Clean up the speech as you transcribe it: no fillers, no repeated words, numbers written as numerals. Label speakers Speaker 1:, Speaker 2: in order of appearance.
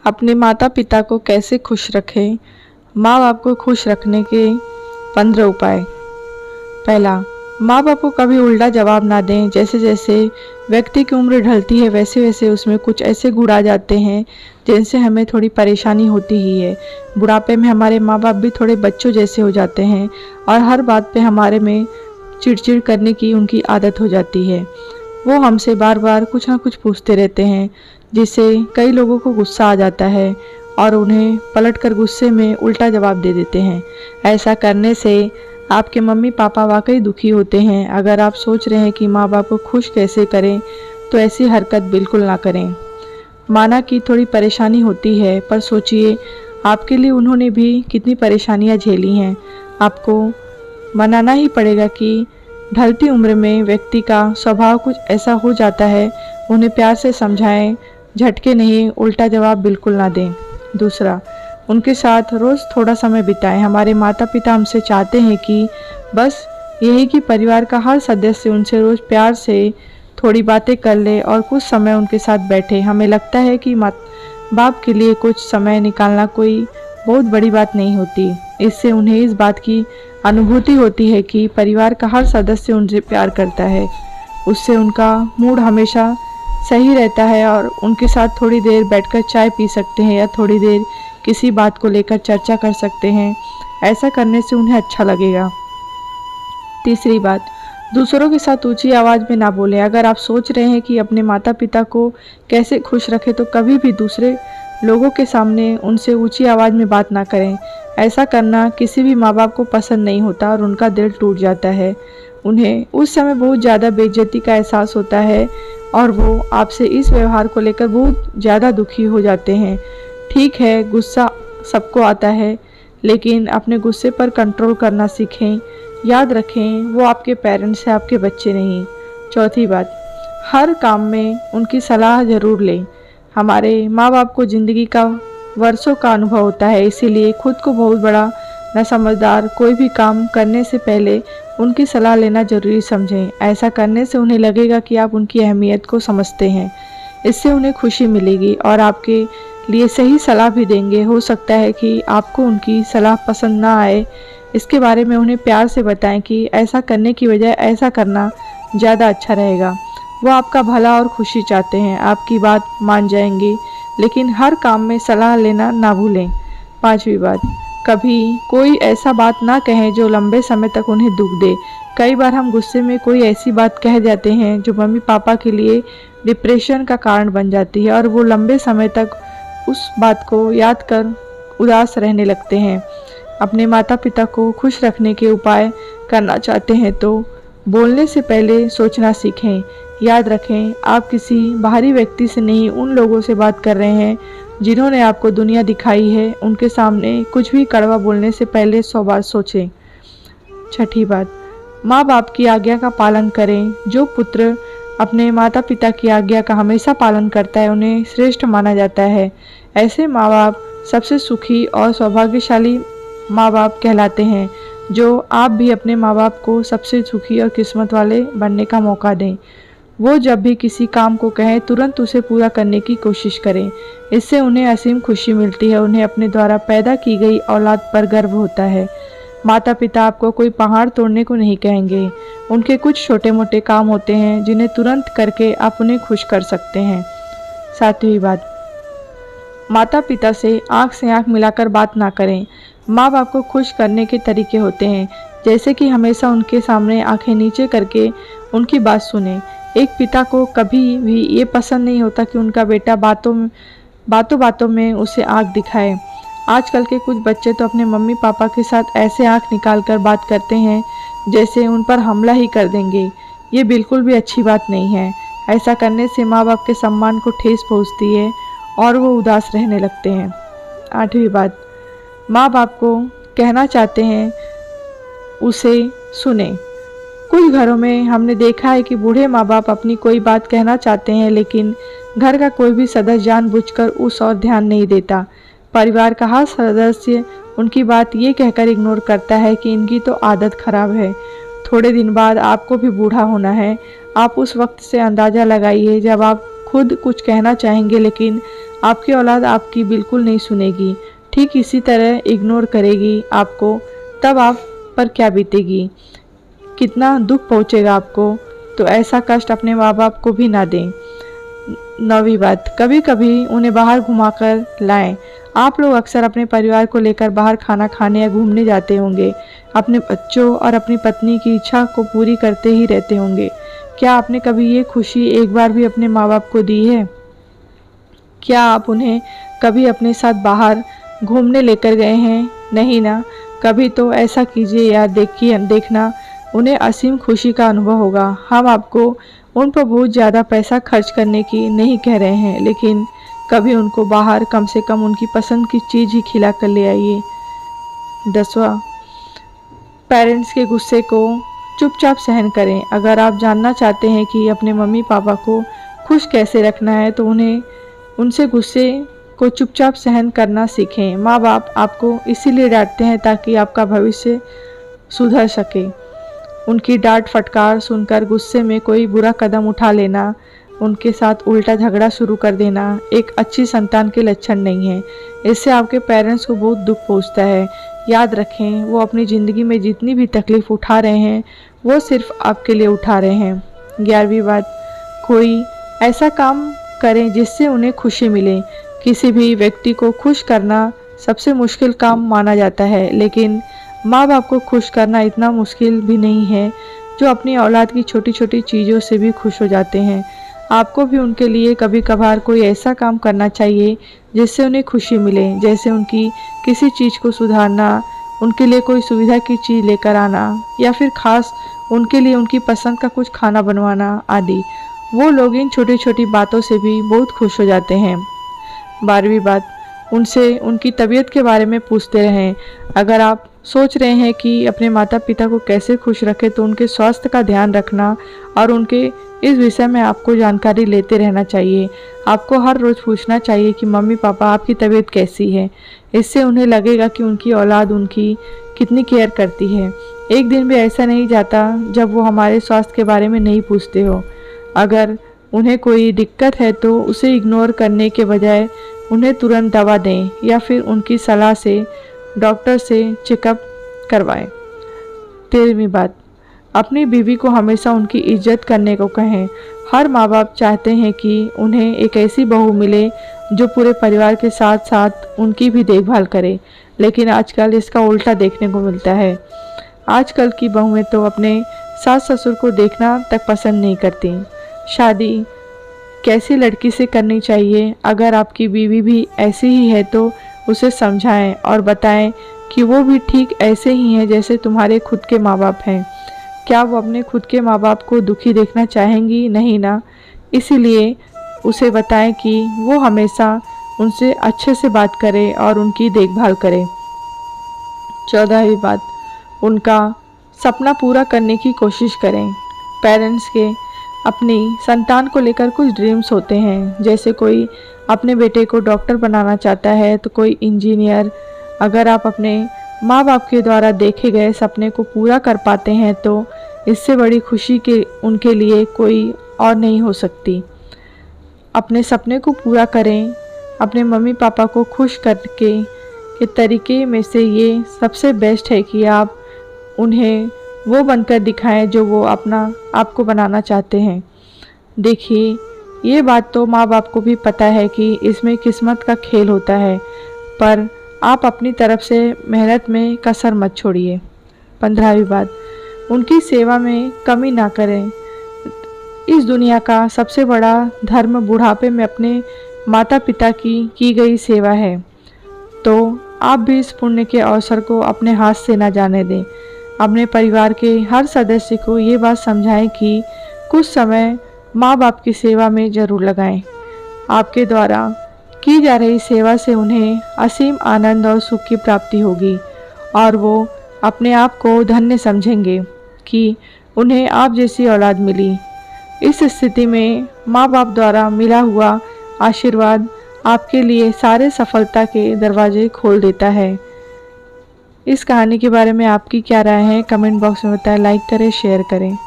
Speaker 1: अपने माता पिता को कैसे खुश रखें। माँ बाप को खुश रखने के 15 उपाय। पहला, माँ बाप को कभी उल्टा जवाब ना दें। जैसे जैसे व्यक्ति की उम्र ढलती है वैसे वैसे उसमें कुछ ऐसे गुण आ जाते हैं जिनसे हमें थोड़ी परेशानी होती ही है। बुढ़ापे में हमारे माँ बाप भी थोड़े बच्चों जैसे हो जाते हैं और हर बात पे हमारे में चिड़चिड़ करने की उनकी आदत हो जाती है। वो हमसे बार बार कुछ ना कुछ पूछते रहते हैं जिससे कई लोगों को गुस्सा आ जाता है और उन्हें पलटकर गुस्से में उल्टा जवाब दे देते हैं। ऐसा करने से आपके मम्मी पापा वाकई दुखी होते हैं। अगर आप सोच रहे हैं कि माँ बाप को खुश कैसे करें तो ऐसी हरकत बिल्कुल ना करें। माना कि थोड़ी परेशानी होती है पर सोचिए आपके लिए उन्होंने भी कितनी परेशानियाँ झेली हैं। आपको मनाना ही पड़ेगा कि ढलती उम्र में व्यक्ति का स्वभाव कुछ ऐसा हो जाता है। उन्हें प्यार से समझाएं, झटके नहीं, उल्टा जवाब बिल्कुल ना दें। दूसरा, उनके साथ रोज़ थोड़ा समय बिताएं। हमारे माता पिता हमसे चाहते हैं कि बस यही कि परिवार का हर सदस्य उनसे रोज़ प्यार से थोड़ी बातें कर ले और कुछ समय उनके साथ बैठे। हमें लगता है कि माँ बाप के लिए कुछ समय निकालना कोई बहुत बड़ी बात नहीं होती। इससे उन्हें इस बात की अनुभूति होती है कि परिवार का हर सदस्य उनसे प्यार करता है। उससे उनका मूड हमेशा सही रहता है और उनके साथ थोड़ी देर बैठकर चाय पी सकते हैं या थोड़ी देर किसी बात को लेकर चर्चा कर सकते हैं। ऐसा करने से उन्हें अच्छा लगेगा। तीसरी बात, दूसरों के साथ ऊंची आवाज़ में ना बोलें। अगर आप सोच रहे हैं कि अपने माता पिता को कैसे खुश रखें तो कभी भी दूसरे लोगों के सामने उनसे ऊंची आवाज़ में बात ना करें। ऐसा करना किसी भी माँ बाप को पसंद नहीं होता और उनका दिल टूट जाता है। उन्हें उस समय बहुत ज़्यादा बेइज्जती का एहसास होता है और वो आपसे इस व्यवहार को लेकर बहुत ज़्यादा दुखी हो जाते हैं। ठीक है, गुस्सा सबको आता है लेकिन अपने गुस्से पर कंट्रोल करना सीखें। याद रखें, वो आपके पेरेंट्स हैं, आपके बच्चे नहीं। चौथी बात, हर काम में उनकी सलाह ज़रूर लें। हमारे माँ बाप को ज़िंदगी का वर्षों का अनुभव होता है, इसीलिए खुद को बहुत बड़ा न समझदार कोई भी काम करने से पहले उनकी सलाह लेना ज़रूरी समझें। ऐसा करने से उन्हें लगेगा कि आप उनकी अहमियत को समझते हैं। इससे उन्हें खुशी मिलेगी और आपके लिए सही सलाह भी देंगे। हो सकता है कि आपको उनकी सलाह पसंद ना आए, इसके बारे में उन्हें प्यार से बताएं कि ऐसा करने की बजाय ऐसा करना ज़्यादा अच्छा रहेगा। वो आपका भला और खुशी चाहते हैं, आपकी बात मान जाएंगे, लेकिन हर काम में सलाह लेना ना भूलें। पांचवी बात, कभी कोई ऐसा बात ना कहें जो लंबे समय तक उन्हें दुख दे। कई बार हम गुस्से में कोई ऐसी बात कह जाते हैं जो मम्मी पापा के लिए डिप्रेशन का कारण बन जाती है और वो लंबे समय तक उस बात को याद कर उदास रहने लगते हैं। अपने माता पिता को खुश रखने के उपाय करना चाहते हैं तो बोलने से पहले सोचना सीखें। याद रखें, आप किसी बाहरी व्यक्ति से नहीं, उन लोगों से बात कर रहे हैं जिन्होंने आपको दुनिया दिखाई है। उनके सामने कुछ भी कड़वा बोलने से पहले 100 बार सोचें। छठी बात, माँ बाप की आज्ञा का पालन करें। जो पुत्र अपने माता पिता की आज्ञा का हमेशा पालन करता है उन्हें श्रेष्ठ माना जाता है। ऐसे माँ बाप सबसे सुखी और सौभाग्यशाली माँ बाप कहलाते हैं। जो आप भी अपने माँ बाप को सबसे सुखी और किस्मत वाले बनने का मौका दें। वो जब भी किसी काम को कहें तुरंत उसे पूरा करने की कोशिश करें। इससे उन्हें असीम खुशी मिलती है। उन्हें अपने द्वारा पैदा की गई औलाद पर गर्व होता है। माता पिता आपको कोई पहाड़ तोड़ने को नहीं कहेंगे। उनके कुछ छोटे मोटे काम होते हैं जिन्हें तुरंत करके आप उन्हें खुश कर सकते हैं। सातवीं बात, माता पिता से आंख मिलाकर बात ना करें। माँ बाप को खुश करने के तरीके होते हैं, जैसे कि हमेशा उनके सामने आंखें नीचे करके उनकी बात सुने। एक पिता को कभी भी ये पसंद नहीं होता कि उनका बेटा बातों में उसे आंख दिखाए। आजकल के कुछ बच्चे तो अपने मम्मी पापा के साथ ऐसे आंख निकाल कर बात करते हैं जैसे उन पर हमला ही कर देंगे। ये बिल्कुल भी अच्छी बात नहीं है। ऐसा करने से माँ बाप के सम्मान को ठेस पहुँचती है और वो उदास रहने लगते हैं। आठवीं बात, माँ बाप को कहना चाहते हैं उसे सुने। कुछ घरों में हमने देखा है कि बूढ़े माँ बाप अपनी कोई बात कहना चाहते हैं लेकिन घर का कोई भी सदस्य जानबूझकर उस और ध्यान नहीं देता। परिवार का हर सदस्य उनकी बात ये कहकर इग्नोर करता है कि इनकी तो आदत खराब है। थोड़े दिन बाद आपको भी बूढ़ा होना है। आप उस वक्त से अंदाज़ा लगाइए जब आप खुद कुछ कहना चाहेंगे लेकिन आपकी औलाद आपकी बिल्कुल नहीं सुनेगी, ठीक इसी तरह इग्नोर करेगी आपको, तब आप पर क्या बीतेगी, कितना दुख पहुंचेगा आपको। तो ऐसा कष्ट अपने माँ बाप को भी ना दें। 9वीं बात, कभी कभी उन्हें बाहर घुमाकर लाएं। आप लोग अक्सर अपने परिवार को लेकर बाहर खाना खाने या घूमने जाते होंगे, अपने बच्चों और अपनी पत्नी की इच्छा को पूरी करते ही रहते होंगे। क्या आपने कभी ये खुशी एक बार भी अपने माँ बाप को दी है? क्या आप उन्हें कभी अपने साथ बाहर घूमने लेकर गए हैं? नहीं ना। कभी तो ऐसा कीजिए यार, देखना उन्हें असीम खुशी का अनुभव होगा। हम आपको उन पर बहुत ज़्यादा पैसा खर्च करने की नहीं कह रहे हैं, लेकिन कभी उनको बाहर कम से कम उनकी पसंद की चीज़ ही खिला कर ले आइए। 10वां, पेरेंट्स के गुस्से को चुपचाप सहन करें। अगर आप जानना चाहते हैं कि अपने मम्मी पापा को खुश कैसे रखना है तो उनसे गुस्से को चुपचाप सहन करना सीखें। माँ बाप आपको इसीलिए डांटते हैं ताकि आपका भविष्य सुधर सके। उनकी डांट फटकार सुनकर गुस्से में कोई बुरा कदम उठा लेना, उनके साथ उल्टा झगड़ा शुरू कर देना एक अच्छी संतान के लक्षण नहीं है। इससे आपके पेरेंट्स को बहुत दुख पहुंचता है। याद रखें, वो अपनी ज़िंदगी में जितनी भी तकलीफ़ उठा रहे हैं वो सिर्फ आपके लिए उठा रहे हैं। 11वीं बात, कोई ऐसा काम करें जिससे उन्हें खुशी मिले। किसी भी व्यक्ति को खुश करना सबसे मुश्किल काम माना जाता है, लेकिन माँ बाप को खुश करना इतना मुश्किल भी नहीं है, जो अपनी औलाद की छोटी छोटी चीज़ों से भी खुश हो जाते हैं। आपको भी उनके लिए कभी कभार कोई ऐसा काम करना चाहिए जिससे उन्हें खुशी मिले, जैसे उनकी किसी चीज़ को सुधारना, उनके लिए कोई सुविधा की चीज़ लेकर आना, या फिर खास उनके लिए उनकी पसंद का कुछ खाना बनवाना आदि। वो लोग इन छोटी छोटी बातों से भी बहुत खुश हो जाते हैं। 12वीं बात, उनसे उनकी तबीयत के बारे में पूछते रहें। अगर आप सोच रहे हैं कि अपने माता पिता को कैसे खुश रखें तो उनके स्वास्थ्य का ध्यान रखना और उनके इस विषय में आपको जानकारी लेते रहना चाहिए। आपको हर रोज़ पूछना चाहिए कि मम्मी पापा आपकी तबीयत कैसी है। इससे उन्हें लगेगा कि उनकी औलाद उनकी कितनी केयर करती है। एक दिन भी ऐसा नहीं जाता जब वो हमारे स्वास्थ्य के बारे में नहीं पूछते हो। अगर उन्हें कोई दिक्कत है तो उसे इग्नोर करने के बजाय उन्हें तुरंत दवा दें या फिर उनकी सलाह से डॉक्टर से चेकअप करवाएं। 13वीं बात, अपनी बीवी को हमेशा उनकी इज्जत करने को कहें। हर माँ बाप चाहते हैं कि उन्हें एक ऐसी बहू मिले जो पूरे परिवार के साथ साथ उनकी भी देखभाल करे, लेकिन आजकल इसका उल्टा देखने को मिलता है। आजकल की बहुएं तो अपने सास ससुर को देखना तक पसंद नहीं करती। शादी कैसी लड़की से करनी चाहिए? अगर आपकी बीवी भी ऐसी ही है तो उसे समझाएं और बताएं कि वो भी ठीक ऐसे ही हैं जैसे तुम्हारे खुद के माँ बाप हैं। क्या वो अपने खुद के माँ बाप को दुखी देखना चाहेंगी? नहीं ना। इसीलिए उसे बताएं कि वो हमेशा उनसे अच्छे से बात करे और उनकी देखभाल करे। 14वीं बात, उनका सपना पूरा करने की कोशिश करें। पेरेंट्स के अपनी संतान को लेकर कुछ ड्रीम्स होते हैं, जैसे कोई अपने बेटे को डॉक्टर बनाना चाहता है तो कोई इंजीनियर। अगर आप अपने माँ बाप के द्वारा देखे गए सपने को पूरा कर पाते हैं तो इससे बड़ी खुशी के उनके लिए कोई और नहीं हो सकती। अपने सपने को पूरा करें। अपने मम्मी पापा को खुश करके के तरीके में से ये सबसे बेस्ट है कि आप उन्हें वो बनकर दिखाएं जो वो आपको बनाना चाहते हैं। देखिए, ये बात तो माँ बाप को भी पता है कि इसमें किस्मत का खेल होता है, पर आप अपनी तरफ से मेहनत में कसर मत छोड़िए। 15वीं बात, उनकी सेवा में कमी ना करें। इस दुनिया का सबसे बड़ा धर्म बुढ़ापे में अपने माता पिता की गई सेवा है, तो आप भी इस पुण्य के अवसर को अपने हाथ से ना जाने दें। अपने परिवार के हर सदस्य को ये बात समझाएं कि कुछ समय माँ बाप की सेवा में ज़रूर लगाएं। आपके द्वारा की जा रही सेवा से उन्हें असीम आनंद और सुख की प्राप्ति होगी और वो अपने आप को धन्य समझेंगे कि उन्हें आप जैसी औलाद मिली। इस स्थिति में माँ बाप द्वारा मिला हुआ आशीर्वाद आपके लिए सारे सफलता के दरवाजे खोल देता है। इस कहानी के बारे में आपकी क्या राय है? कमेंट बॉक्स में बताएं, लाइक करें, शेयर करें।